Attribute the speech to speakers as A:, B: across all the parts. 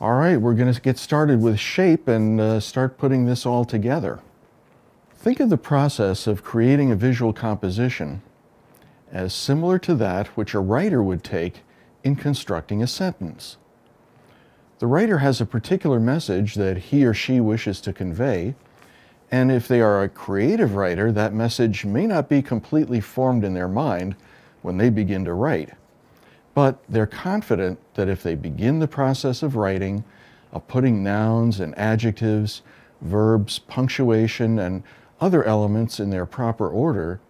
A: All right, we're going to get started with shape and start putting this all together. Think of the process of creating a visual composition as similar to that which a writer would take in constructing a sentence. The writer has a particular message that he or she wishes to convey, and if they are a creative writer, that message may not be completely formed in their mind when they begin to write. But they're confident that if they begin the process of writing, of putting nouns and adjectives, verbs, punctuation, and other elements in their proper order,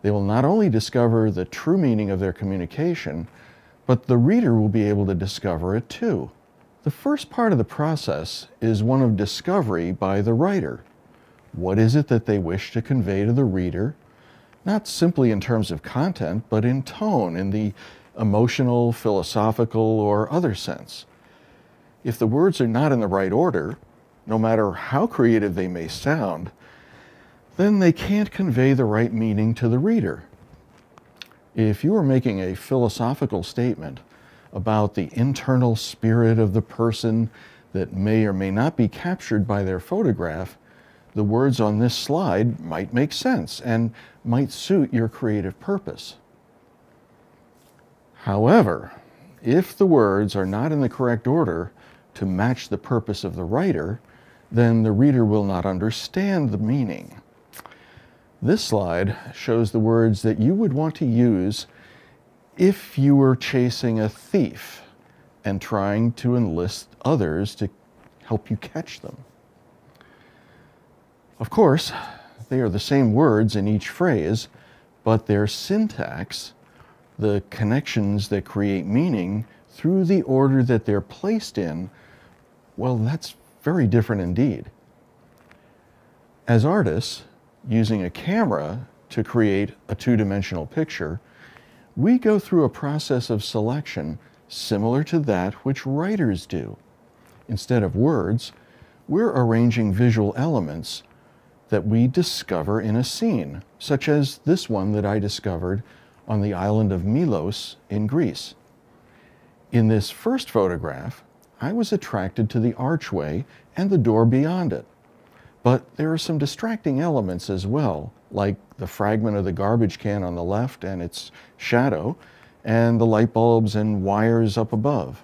A: they will not only discover the true meaning of their communication, but the reader will be able to discover it too. The first part of the process is one of discovery by the writer. What is it that they wish to convey to the reader? Not simply in terms of content, but in tone, in the emotional, philosophical, or other sense. If the words are not in the right order, no matter how creative they may sound, then they can't convey the right meaning to the reader. If you are making a philosophical statement about the internal spirit of the person that may or may not be captured by their photograph, the words on this slide might make sense and might suit your creative purpose. However, if the words are not in the correct order to match the purpose of the writer, then the reader will not understand the meaning. This slide shows the words that you would want to use if you were chasing a thief and trying to enlist others to help you catch them. Of course, they are the same words in each phrase, but their syntax, the connections that create meaning through the order that they're placed in, well, that's very different indeed. As artists, using a camera to create a two-dimensional picture, we go through a process of selection similar to that which writers do. Instead of words, we're arranging visual elements that we discover in a scene, such as this one that I discovered on the island of Milos in Greece. In this first photograph, I was attracted to the archway and the door beyond it. But there are some distracting elements as well, like the fragment of the garbage can on the left and its shadow, and the light bulbs and wires up above.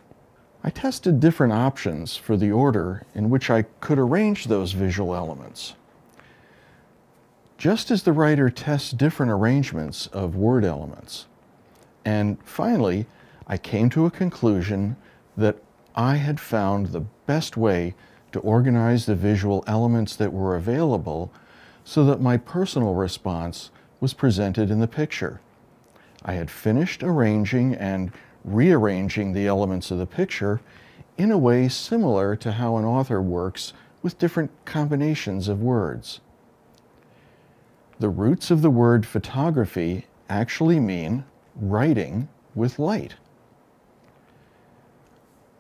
A: I tested different options for the order in which I could arrange those visual elements. Just as the writer tests different arrangements of word elements. And finally, I came to a conclusion that I had found the best way to organize the visual elements that were available so that my personal response was presented in the picture. I had finished arranging and rearranging the elements of the picture in a way similar to how an author works with different combinations of words. The roots of the word photography actually mean writing with light.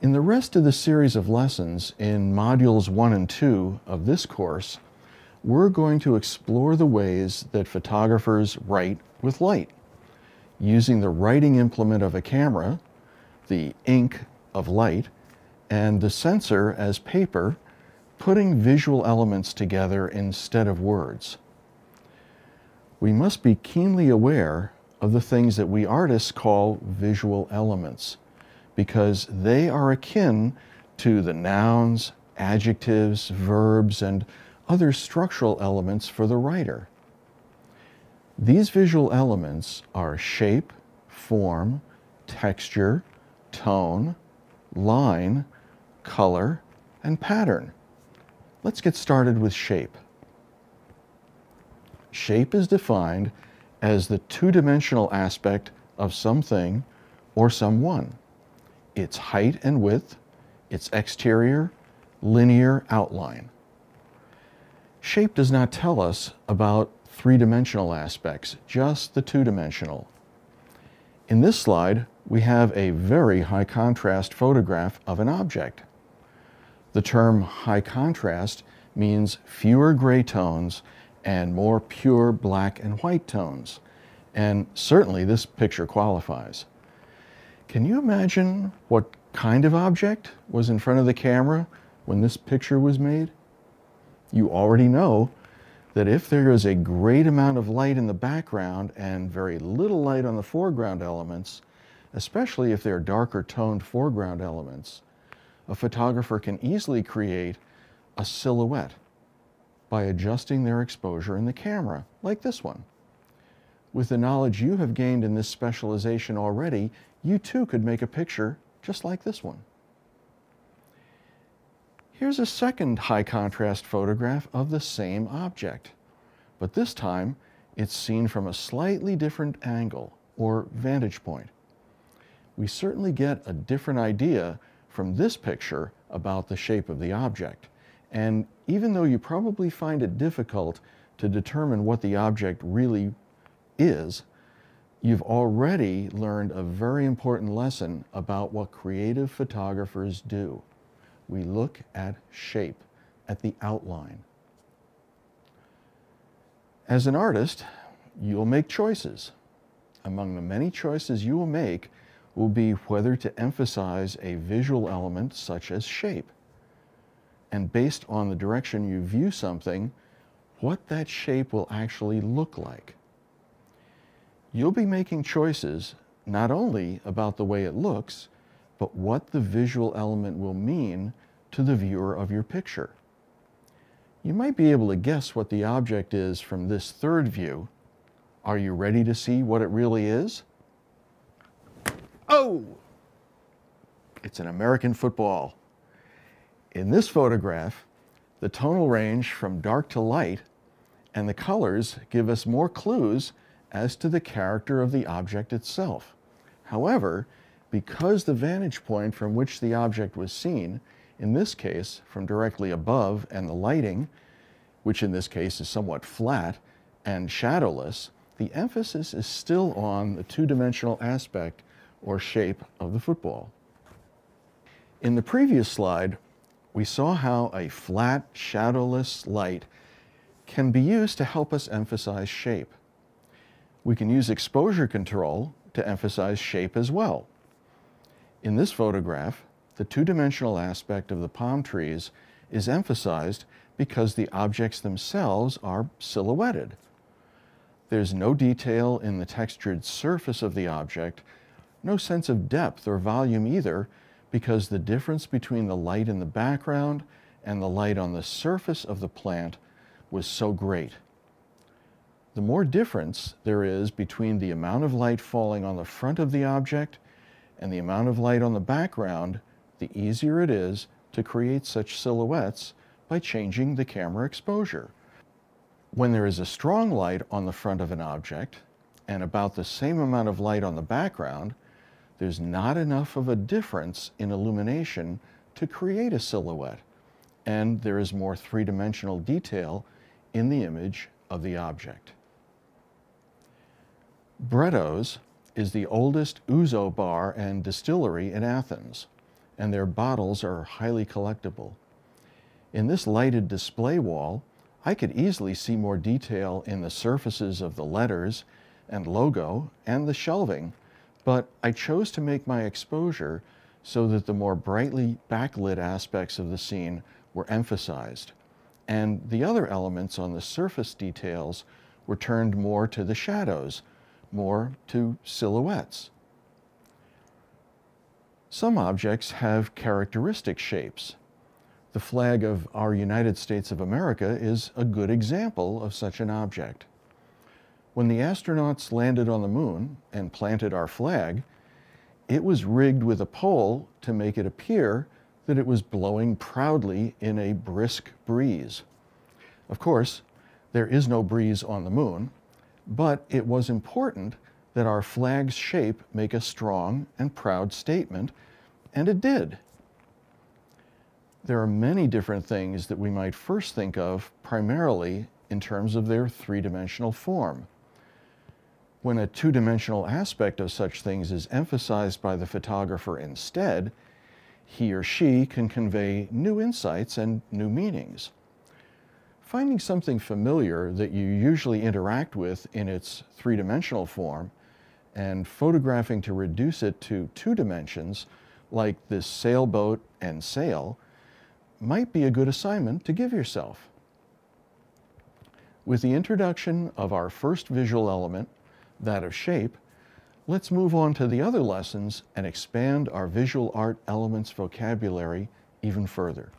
A: In the rest of the series of lessons in modules 1 and 2 of this course, we're going to explore the ways that photographers write with light, using the writing implement of a camera, the ink of light, and the sensor as paper, putting visual elements together instead of words. We must be keenly aware of the things that we artists call visual elements, because they are akin to the nouns, adjectives, verbs, and other structural elements for the writer. These visual elements are shape, form, texture, tone, line, color, and pattern. Let's get started with shape. Shape is defined as the two-dimensional aspect of something or someone. Its height and width, its exterior, linear outline. Shape does not tell us about three-dimensional aspects, just the two-dimensional. In this slide, we have a very high contrast photograph of an object. The term high contrast means fewer gray tones and more pure black and white tones. And certainly this picture qualifies. Can you imagine what kind of object was in front of the camera when this picture was made? You already know that if there is a great amount of light in the background and very little light on the foreground elements, especially if they're darker toned foreground elements, a photographer can easily create a silhouette by adjusting their exposure in the camera, like this one. With the knowledge you have gained in this specialization already, you too could make a picture just like this one. Here's a second high contrast photograph of the same object, but this time it's seen from a slightly different angle or vantage point. We certainly get a different idea from this picture about the shape of the object, and even though you probably find it difficult to determine what the object really is, you've already learned a very important lesson about what creative photographers do. We look at shape, at the outline. As an artist, you'll make choices. Among the many choices you will make will be whether to emphasize a visual element such as shape. And based on the direction you view something, what that shape will actually look like. You'll be making choices not only about the way it looks, but what the visual element will mean to the viewer of your picture. You might be able to guess what the object is from this third view. Are you ready to see what it really is? Oh! It's an American football. In this photograph, the tonal range from dark to light and the colors give us more clues as to the character of the object itself. However, because the vantage point from which the object was seen, in this case from directly above, and the lighting, which in this case is somewhat flat and shadowless, the emphasis is still on the two-dimensional aspect or shape of the football. In the previous slide, we saw how a flat, shadowless light can be used to help us emphasize shape. We can use exposure control to emphasize shape as well. In this photograph, the two-dimensional aspect of the palm trees is emphasized because the objects themselves are silhouetted. There's no detail in the textured surface of the object, no sense of depth or volume either, because the difference between the light in the background and the light on the surface of the plant was so great. The more difference there is between the amount of light falling on the front of the object and the amount of light on the background, the easier it is to create such silhouettes by changing the camera exposure. When there is a strong light on the front of an object and about the same amount of light on the background, there's not enough of a difference in illumination to create a silhouette, and there is more three-dimensional detail in the image of the object. Brettos is the oldest ouzo bar and distillery in Athens, and their bottles are highly collectible. In this lighted display wall, I could easily see more detail in the surfaces of the letters and logo and the shelving, but I chose to make my exposure so that the more brightly backlit aspects of the scene were emphasized, and the other elements on the surface details were turned more to the shadows, more to silhouettes. Some objects have characteristic shapes. The flag of our United States of America is a good example of such an object. When the astronauts landed on the moon and planted our flag, it was rigged with a pole to make it appear that it was blowing proudly in a brisk breeze. Of course, there is no breeze on the moon, but it was important that our flag's shape make a strong and proud statement, and it did. There are many different things that we might first think of primarily in terms of their three-dimensional form. When a two-dimensional aspect of such things is emphasized by the photographer instead, he or she can convey new insights and new meanings. finding something familiar that you usually interact with in its three-dimensional form and photographing to reduce it to 2 dimensions, like this sailboat and sail, might be a good assignment to give yourself. With the introduction of our first visual element, that of shape, let's move on to the other lessons and expand our visual art elements vocabulary even further.